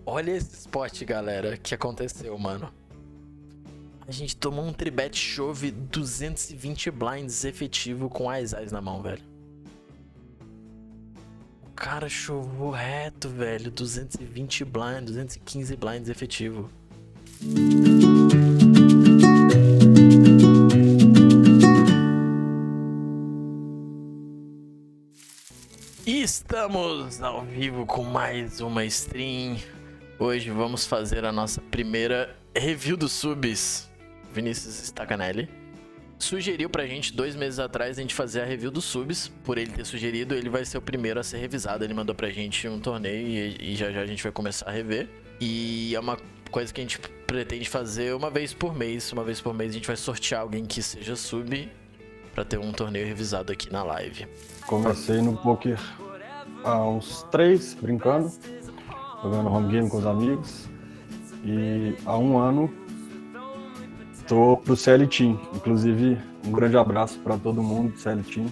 Olha esse spot, galera, que aconteceu, mano. A gente tomou um tribet chove 220 blinds efetivo com as eyes na mão, velho. O cara chovou reto, velho. 220 blinds, 215 blinds efetivo. E estamos ao vivo com mais uma stream. Hoje vamos fazer a nossa primeira review dos subs. Vinícius Stacanelli sugeriu pra gente 2 meses atrás a gente fazer a review dos subs. Por ele ter sugerido, ele vai ser o primeiro a ser revisado. Ele mandou pra gente um torneio e já já a gente vai começar a rever. E é uma coisa que a gente pretende fazer uma vez por mês. Uma vez por mês a gente vai sortear alguém que seja sub pra ter um torneio revisado aqui na live. Comecei no poker há uns 3, brincando, jogando home game com os amigos. E há 1 ano tô pro CL Team. Inclusive, um grande abraço para todo mundo do CL Team.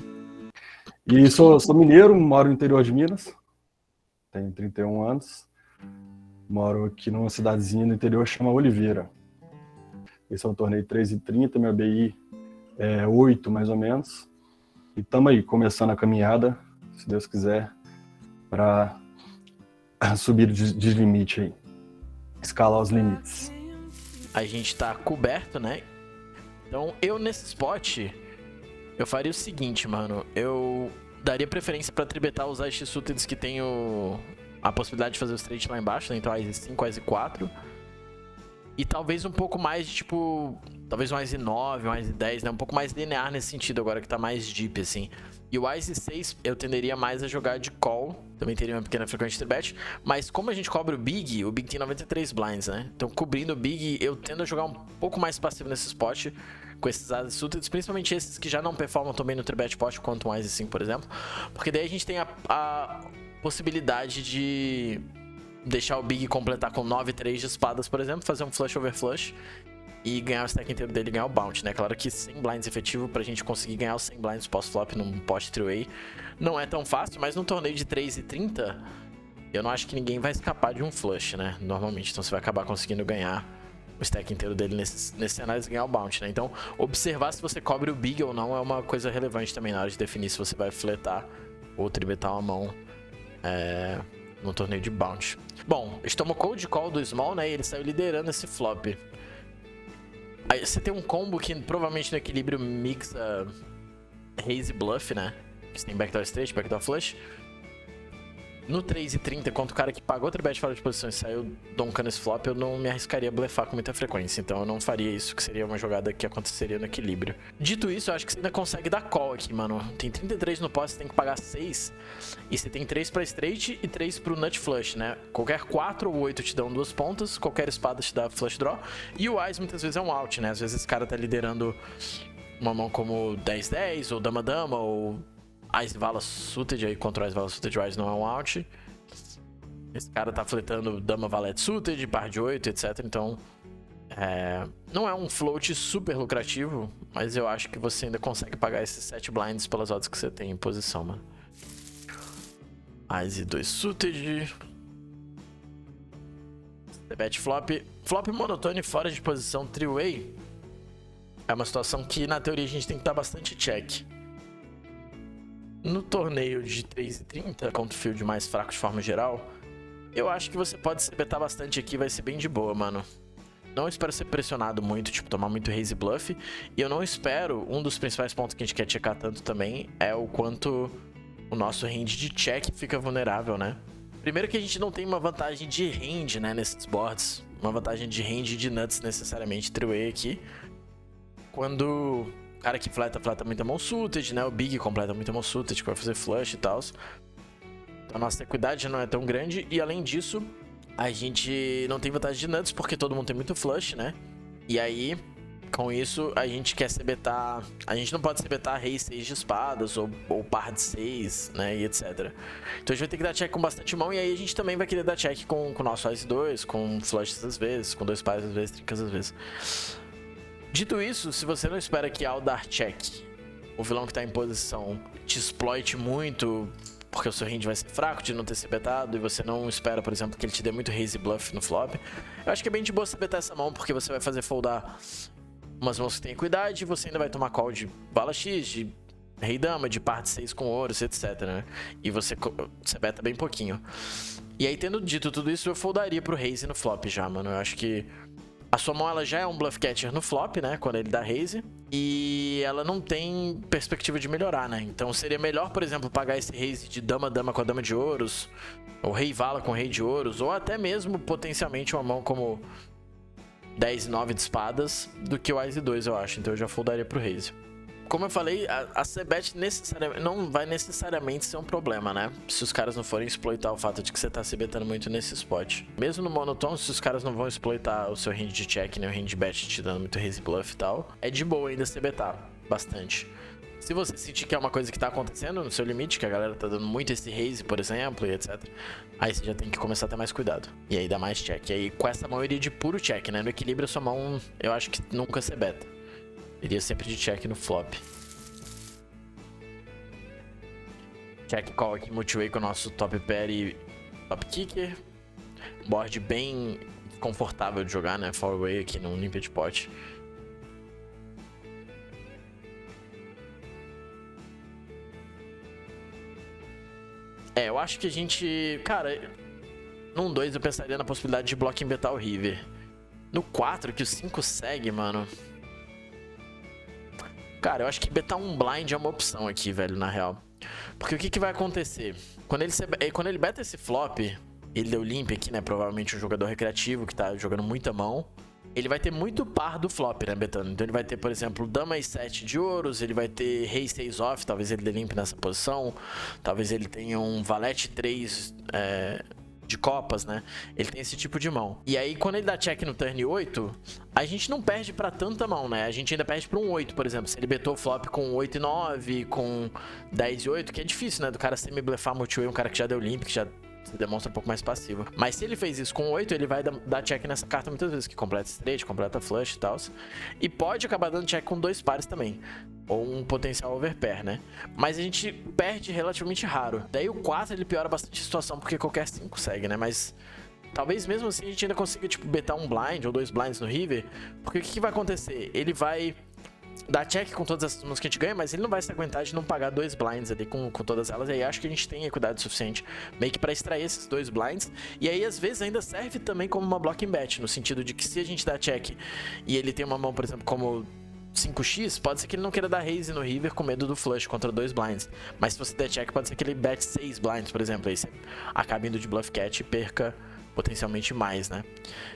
E sou mineiro, moro no interior de Minas. Tenho 31 anos. Moro aqui numa cidadezinha no interior chama Oliveira. Esse é um torneio 3,30, minha BI é 8 mais ou menos. E estamos aí, começando a caminhada, se Deus quiser, para subir de limite aí, escalar os limites. A gente tá coberto, né? Então, eu nesse spot, eu faria o seguinte, mano. Eu daria preferência pra tribetar os Ice Suited que tem a possibilidade de fazer o straight lá embaixo, né? Então, Ice 5, Ice 4. E talvez um pouco mais de, tipo... Talvez um Ice 9, um Ice 10, né? Um pouco mais linear nesse sentido, agora que tá mais deep, assim. E o Ice 6, eu tenderia mais a jogar de call. Também teria uma pequena frequência de bet. Mas como a gente cobre o Big tem 93 blinds, né? Então, cobrindo o Big, eu tendo a jogar um pouco mais passivo nesse spot. Com esses Ice Suited, principalmente esses que já não performam tão bem no Tribet Pot quanto um Ice 5, por exemplo. Porque daí a gente tem a possibilidade de deixar o Big completar com 9-3 de espadas, por exemplo. Fazer um flush over flush. E ganhar o stack inteiro dele e ganhar o bounty, né? Claro que 100 blinds efetivo pra gente conseguir ganhar os 100 blinds pós-flop num post 3-way não é tão fácil, mas num torneio de 3,30 eu não acho que ninguém vai escapar de um flush, né? Normalmente, então você vai acabar conseguindo ganhar o stack inteiro dele nesse cenário e ganhar o bounty, né? Então, observar se você cobre o big ou não é uma coisa relevante também na hora de definir se você vai fletar ou tribetar uma mão no torneio de bounty. Bom, a gente tomou cold call do small, né? E ele saiu liderando esse flop. Aí você tem um combo que provavelmente no equilíbrio mixa raise e bluff, né? Você tem backdoor straight, backdoor flush. No 3,30, contra o cara que pagou outro bet fora de posição e saiu donkando esse flop, eu não me arriscaria a blefar com muita frequência. Então eu não faria isso, que seria uma jogada que aconteceria no equilíbrio. Dito isso, eu acho que você ainda consegue dar call aqui, mano. Tem 33 no poste, você tem que pagar 6. E você tem 3 pra straight e 3 pro nut flush, né? Qualquer 4 ou 8 te dão 2 pontas, qualquer espada te dá flush draw. E o Ice muitas vezes é um out, né? Às vezes esse cara tá liderando uma mão como 10-10 ou dama-dama ou... Ice Vala Suited aí contra o Ice Vala Suited, o Ice não é um out. Esse cara tá fletando Dama Valete Suited, par de 8, etc. Então, não é um float super lucrativo, mas eu acho que você ainda consegue pagar esses 7 blinds pelas odds que você tem em posição, mano. Ice 2 Suited. Bet flop. Flop monotone fora de posição 3-way. É uma situação que, na teoria, a gente tem que estar bastante check. No torneio de 3,30, contra o field mais fraco de forma geral, eu acho que você pode se betar bastante aqui, vai ser bem de boa, mano. Não espero ser pressionado muito, tipo, tomar muito raise bluff. E eu não espero, um dos principais pontos que a gente quer checar tanto também, é o quanto o nosso range de check fica vulnerável, né? Primeiro que a gente não tem uma vantagem de range, né, nesses boards. Uma vantagem de range de nuts necessariamente, 3-way aqui. Quando... cara que fleta muita mão suited, né? O Big completa muita mão suited, que vai fazer flush e tal. Então a nossa equidade não é tão grande. E além disso, a gente não tem vantagem de nuts, porque todo mundo tem muito flush, né? E aí, com isso, a gente quer se betar... a gente não pode se betar rei 6 de espadas, ou par de 6, né? E etc. Então a gente vai ter que dar check com bastante mão. E aí a gente também vai querer dar check com o nosso Ice 2, com flushes às vezes, com 2 pares às vezes, trincas às vezes. Dito isso, se você não espera que ao dar check, o vilão que tá em posição te exploite muito, porque o seu range vai ser fraco de não ter se betado e você não espera, por exemplo, que ele te dê muito raise bluff no flop. Eu acho que é bem de boa você betar essa mão, porque você vai fazer foldar umas mãos que tem equidade e você ainda vai tomar call de bala X, de rei dama, de parte 6 com ouros, etc, né? E você beta bem pouquinho. E aí, tendo dito tudo isso, eu foldaria pro raise no flop já, mano. Eu acho que a sua mão, ela já é um bluff catcher no flop, né? Quando ele dá raise. E ela não tem perspectiva de melhorar, né? Então seria melhor, por exemplo, pagar esse raise de dama-dama com a dama de ouros, ou rei-vala com rei de ouros, ou até mesmo, potencialmente, uma mão como 10 e 9 de espadas, do que o Ás e 2, eu acho. Então eu já foldaria pro raise. Como eu falei, a C-Bet não vai necessariamente ser um problema, né? Se os caras não forem exploitar o fato de que você tá se betando muito nesse spot. Mesmo no monotone, se os caras não vão exploitar o seu range de check, né? O range de bet te dando muito raise bluff e tal, é de boa ainda se betar bastante. Se você sentir que é uma coisa que tá acontecendo no seu limite, que a galera tá dando muito esse raise, por exemplo, e etc, aí você já tem que começar a ter mais cuidado. E aí dá mais check. E aí com essa mão eu iria de puro check, né? No equilíbrio, a sua mão, eu acho que nunca se beta. Iria sempre de check no flop. Check call aqui, multiway com o nosso top pair e top kicker. Board bem confortável de jogar, né? Four-way aqui no Limpid Pot. É, eu acho que a gente... Cara, num 2 eu pensaria na possibilidade de block betar o River. No 4, que o 5 segue, mano... Cara, eu acho que betar um blind é uma opção aqui, velho, na real. Porque o que vai acontecer? Quando ele beta esse flop, ele deu limp aqui, né? Provavelmente um jogador recreativo que tá jogando muita mão. Ele vai ter muito par do flop, né, betando. Então ele vai ter, por exemplo, dama e 7 de ouros, ele vai ter rei 6 off, talvez ele dê limp nessa posição. Talvez ele tenha um valete 3 de copas, né? Ele tem esse tipo de mão. E aí, quando ele dá check no turn 8, a gente não perde pra tanta mão, né? A gente ainda perde pra um 8, por exemplo. Se ele betou o flop com 8 e 9, com 10 e 8, que é difícil, né? Do cara semi-blefar multiway, um cara que já deu limp, que já se demonstra um pouco mais passivo. Mas se ele fez isso com 8, ele vai dar check nessa carta muitas vezes, que completa straight, completa flush e tal. E pode acabar dando check com 2 pares também. Ou um potencial overpair, né? Mas a gente perde relativamente raro. Daí o 4 ele piora bastante a situação, porque qualquer 5 segue, né? Mas talvez mesmo assim a gente ainda consiga, tipo, betar um blind ou 2 blinds no river. Porque o que vai acontecer? Ele vai dar check com todas essas mãos que a gente ganha, mas ele não vai se aguentar de não pagar 2 blinds ali com todas elas. E aí acho que a gente tem equidade suficiente meio que pra extrair esses 2 blinds. E aí às vezes ainda serve também como uma blocking bet, no sentido de que se a gente dá check e ele tem uma mão, por exemplo, como 5x, pode ser que ele não queira dar raise no river com medo do flush contra 2 blinds. Mas se você der check, pode ser que ele bet 6 blinds, por exemplo. Aí você acaba indo de bluff catch e perca potencialmente mais, né?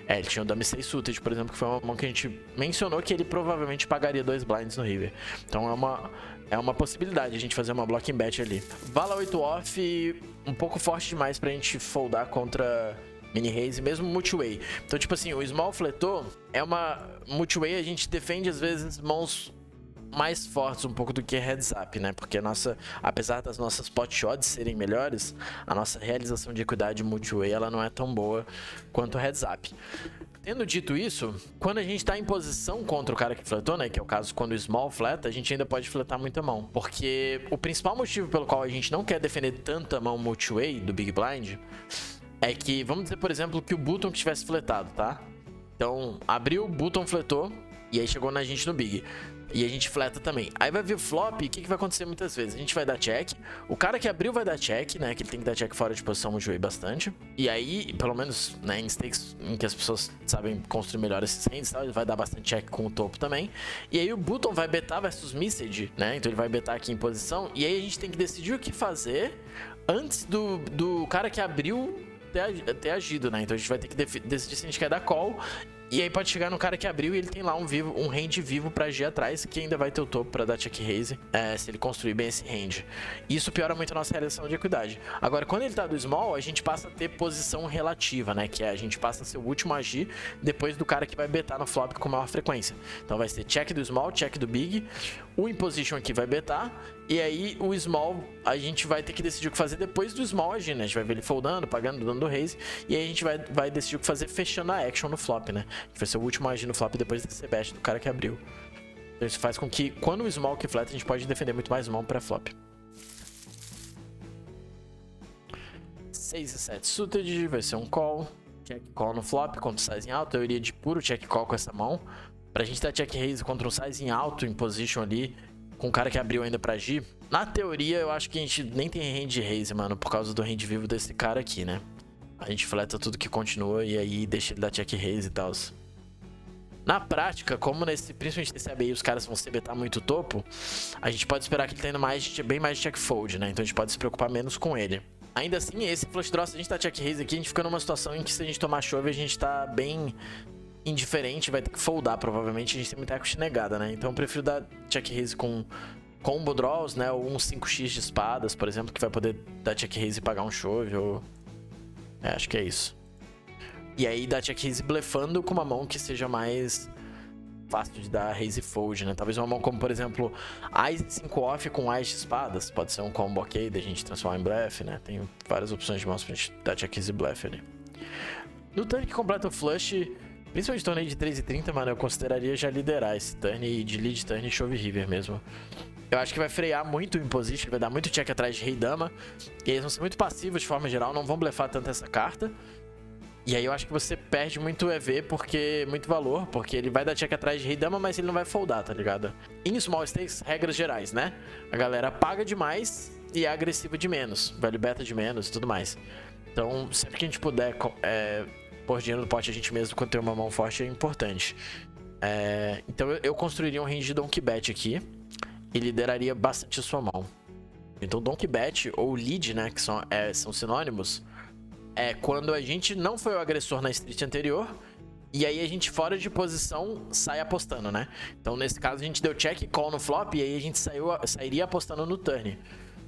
Ele tinha o dame 6 suited, por exemplo, que foi uma mão que a gente mencionou que ele provavelmente pagaria 2 blinds no river. Então é uma possibilidade a gente fazer uma blocking bet ali. Vala 8 off, um pouco forte demais pra gente foldar contra mini raise, mesmo multiway. Então, tipo assim, o small fletor é uma multiway, a gente defende às vezes mãos mais fortes um pouco do que heads up, né? Porque apesar das nossas pot odds serem melhores, a nossa realização de equidade multiway ela não é tão boa quanto heads up. Tendo dito isso, quando a gente tá em posição contra o cara que fletou, né, que é o caso quando o small fleta, a gente ainda pode fletar muita mão. Porque o principal motivo pelo qual a gente não quer defender tanta mão multiway do Big Blind é que, vamos dizer, por exemplo, que o button que tivesse fletado, tá? Então, abriu, o button fletou, e aí chegou na gente no Big. E a gente fleta também. Aí vai vir o flop, o que vai acontecer muitas vezes? A gente vai dar check, o cara que abriu vai dar check, né? Que ele tem que dar check fora de posição multiway bastante. E aí, pelo menos, né, em stakes em que as pessoas sabem construir melhor esses hands, tá? Ele vai dar bastante check com o topo também. E aí o button vai betar versus missed, né? Então ele vai betar aqui em posição. E aí a gente tem que decidir o que fazer antes do cara que abriu ter agido, né? Então a gente vai ter que decidir se a gente quer dar call. E aí pode chegar no cara que abriu e ele tem lá um range vivo pra agir atrás, que ainda vai ter o topo pra dar check raise, se ele construir bem esse range. Isso piora muito a nossa realização de equidade. Agora, quando ele tá do small, a gente passa a ter posição relativa, né? Que é a gente passa a ser o último a agir depois do cara que vai betar no flop com maior frequência. Então vai ser check do small, check do big, o imposition aqui vai betar, e aí o small a gente vai ter que decidir o que fazer depois do small agir, né? A gente vai ver ele foldando, pagando, dando raise, e aí a gente vai decidir o que fazer fechando a action no flop, né? A gente vai ser o último a agir no flop depois desse bet do cara que abriu. Então isso faz com que quando o small que fleta, a gente pode defender muito mais mão pré-flop. 6 e 7 suited, vai ser um call. Check call no flop contra o size em alto. Eu iria de puro check call com essa mão. Pra gente dar check raise contra um size em alto em position ali, com um cara que abriu ainda pra agir. Na teoria, eu acho que a gente nem tem hand raise, mano, por causa do hand vivo desse cara aqui, né? A gente fleta tudo que continua e aí deixa ele dar check raise e tal. Na prática, como principalmente nesse ABI os caras vão se betar muito topo, a gente pode esperar que ele tenha bem mais de check fold, né? Então a gente pode se preocupar menos com ele. Ainda assim, esse flush draw, se a gente tá check raise aqui, a gente fica numa situação em que se a gente tomar chove, a gente tá bem indiferente, vai ter que foldar provavelmente, a gente tem muita equity negada, né? Então eu prefiro dar check raise com combo draws, né? Ou um 5x de espadas, por exemplo, que vai poder dar check raise e pagar um chove, ou... acho que é isso. E aí dar check raise blefando com uma mão que seja mais fácil de dar raise fold, né? Talvez uma mão como, por exemplo, Ás 5 off com Ás de espadas. Pode ser um combo ok, da gente transformar em blefe, né? Tem várias opções de mãos pra gente dar check raise blefe ali. No turn que completa o flush, principalmente torneio de 3,30, mano, eu consideraria já liderar esse turn de lead turn e chove river mesmo. Eu acho que vai frear muito o imposition, vai dar muito check atrás de rei dama. E eles vão ser muito passivos de forma geral, não vão blefar tanto essa carta. E aí eu acho que você perde muito EV, muito valor, porque ele vai dar check atrás de rei dama, mas ele não vai foldar, tá ligado? Em small stakes, regras gerais, né? A galera paga demais e é agressiva de menos, value beta de menos e tudo mais. Então, sempre que a gente puder pôr dinheiro no pote a gente mesmo quando tem uma mão forte é importante. Então eu construiria um range de donkey bet aqui e lideraria bastante a sua mão. Então donkey bet ou lead, né, que são sinônimos, é quando a gente não foi o agressor na street anterior e aí a gente fora de posição sai apostando, né? Então nesse caso a gente deu check call no flop e aí a gente sairia apostando no turn,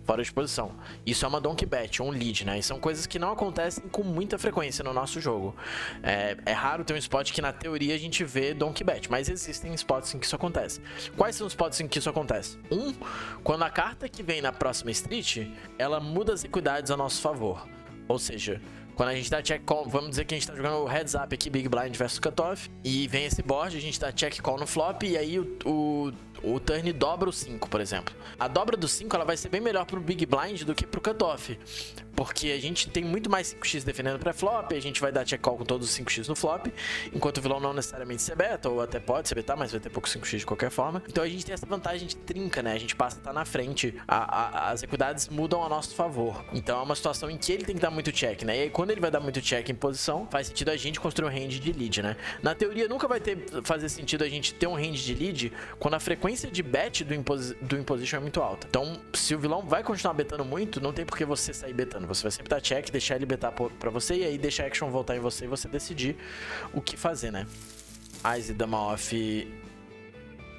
fora de posição. Isso é uma donkey bet, um lead, né? E são coisas que não acontecem com muita frequência no nosso jogo. É raro ter um spot que na teoria a gente vê donkey bet, mas existem spots em que isso acontece. Quais são os spots em que isso acontece? Quando a carta que vem na próxima street, ela muda as equidades a nosso favor. Ou seja, quando a gente dá check call, vamos dizer que a gente tá jogando o heads up aqui, Big Blind versus Cutoff, e vem esse board, a gente dá check call no flop, e aí o turn dobra o 5, por exemplo. A dobra do 5 ela vai ser bem melhor pro Big Blind do que pro Cutoff, porque a gente tem muito mais 5x defendendo pré-flop, a gente vai dar check call com todos os 5x no flop, enquanto o vilão não necessariamente se beta, ou até pode se betar, mas vai ter pouco 5x de qualquer forma. Então a gente tem essa vantagem de trinca, né? A gente passa a estar na frente, as equidades mudam a nosso favor. Então é uma situação em que ele tem que dar muito check, né? E aí quando ele vai dar muito check em posição, faz sentido a gente construir um range de lead, né? Na teoria nunca vai fazer sentido a gente ter um range de lead quando a frequência de bet do imposition é muito alta. Então, se o vilão vai continuar betando muito, não tem por que você sair betando. Você vai sempre dar check, deixar ele betar pra você e aí deixar a action voltar em você e você decidir o que fazer, né? Ás e dama off...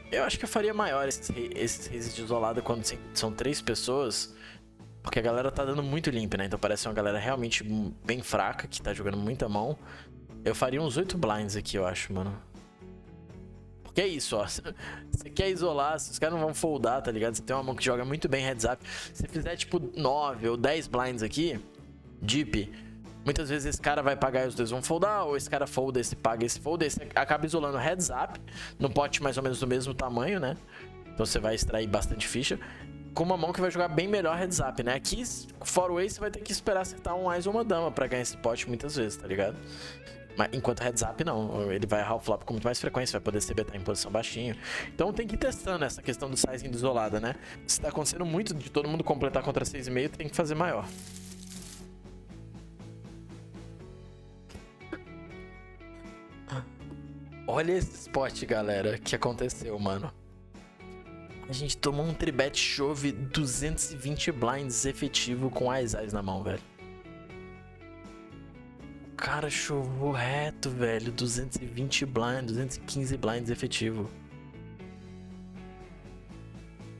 Eu acho que eu faria maior esses raises de isolada quando são 3 pessoas, porque a galera tá dando muito limp, né? Então parece uma galera realmente bem fraca, que tá jogando muita mão. Eu faria uns 8 blinds aqui, eu acho, mano. Porque é isso, ó. Você quer isolar, os caras não vão foldar, tá ligado? Você tem uma mão que joga muito bem heads up. Se você fizer tipo 9 ou 10 blinds aqui, deep, muitas vezes esse cara vai pagar e os dois vão foldar, ou esse cara folda, esse paga, esse folda, esse acaba isolando heads up, no pote mais ou menos do mesmo tamanho, né? Então você vai extrair bastante ficha, com uma mão que vai jogar bem melhor heads up, né? Aqui, for way, você vai ter que esperar acertar um Ás ou uma dama pra ganhar esse pote muitas vezes, tá ligado? Mas enquanto heads up não, ele vai errar o flop com muito mais frequência, vai poder se betar em posição baixinho. Então tem que ir testando essa questão do sizing isolada, né? Se tá acontecendo muito de todo mundo completar contra 6,5, tem que fazer maior. Olha esse spot, galera, que aconteceu, mano. A gente tomou um tribet chove 220 blinds efetivo com Ás na mão, velho. O cara chovou reto, velho. 220 blinds, 215 blinds efetivo.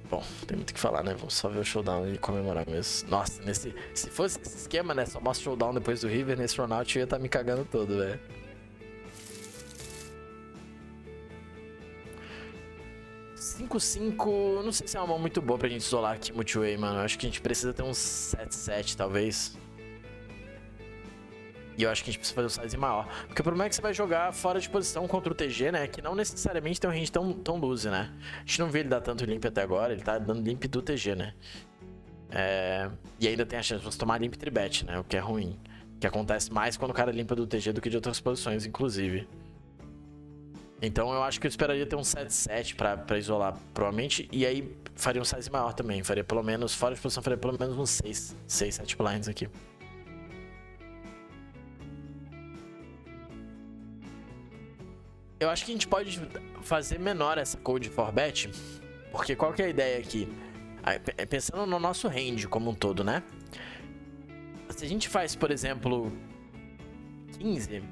Bom, tem muito o que falar, né? Vamos só ver o showdown e comemorar mesmo. Nossa, se fosse esse esquema, né? Só mostra o showdown depois do River, nesse Ronaldo eu ia estar me cagando todo, velho. 5-5, não sei se é uma mão muito boa pra gente isolar aqui multiway, mano. Eu acho que a gente precisa ter uns 7-7, talvez. E eu acho que a gente precisa fazer o size maior. Porque o problema é que você vai jogar fora de posição contra o TG, né? Que não necessariamente tem um range tão loose, né? A gente não vê ele dar tanto limp até agora. Ele tá dando limp do TG, né? E ainda tem a chance de você tomar limp tribet, né? O que é ruim. Que acontece mais quando o cara limpa do TG do que de outras posições, inclusive. Então eu acho que eu esperaria ter um 7-7 pra isolar, provavelmente. E aí faria um size maior também. Faria pelo menos, fora de posição, faria pelo menos uns 6-7 blinds aqui. Eu acho que a gente pode fazer menor essa code for bet. Porque qual que é a ideia aqui? Pensando no nosso range como um todo, né? Se a gente faz, por exemplo, 15,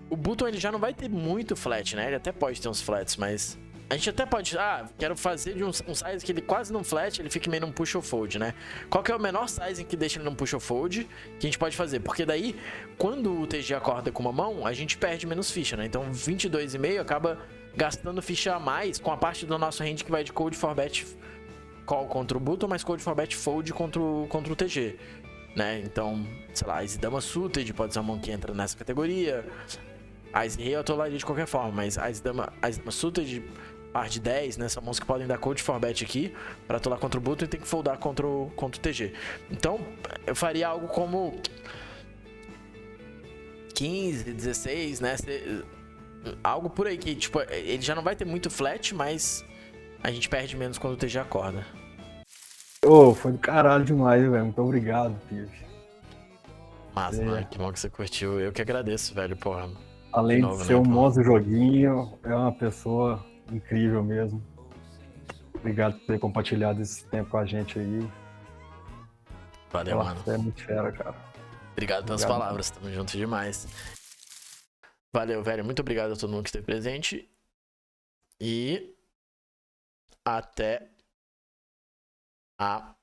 o button ele já não vai ter muito flat, né? Ele até pode ter uns flats, mas a gente até pode... quero fazer de um size que ele quase não flat, ele fique meio num push or fold, né? Qual que é o menor sizing que deixa ele num push or fold que a gente pode fazer? Porque daí, quando o TG acorda com uma mão, a gente perde menos ficha, né? Então 22,5 acaba gastando ficha a mais com a parte do nosso range que vai de cold for bet call contra o button, mas cold for bet fold contra o TG, né? Então, sei lá, Ice Dama Suited pode ser uma mão que entra nessa categoria. Ice Rei eu atolaria de qualquer forma, mas Ice Dama Suited, par de 10, né? São mãos que podem dar cold for bet aqui pra atolar contra o button e tem que foldar contra o TG. Então, eu faria algo como 15, 16, né? Algo por aí que, tipo, ele já não vai ter muito flat, mas a gente perde menos quando o TG acorda. Foi do caralho demais, velho. Muito obrigado, Pive. Mas, mano, que bom que você curtiu. Eu que agradeço, velho, porra. Além de ser um monstro joguinho, é uma pessoa incrível mesmo. Obrigado por ter compartilhado esse tempo com a gente aí. Valeu, mano. Você é muito fera, cara. Obrigado pelas palavras, tamo junto demais. Valeu, velho. Muito obrigado a todo mundo que esteve presente. E até a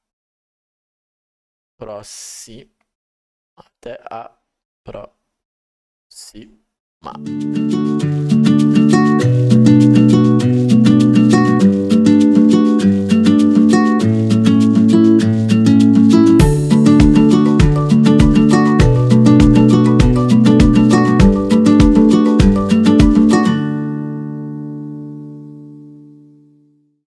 próxima. Até a próxima.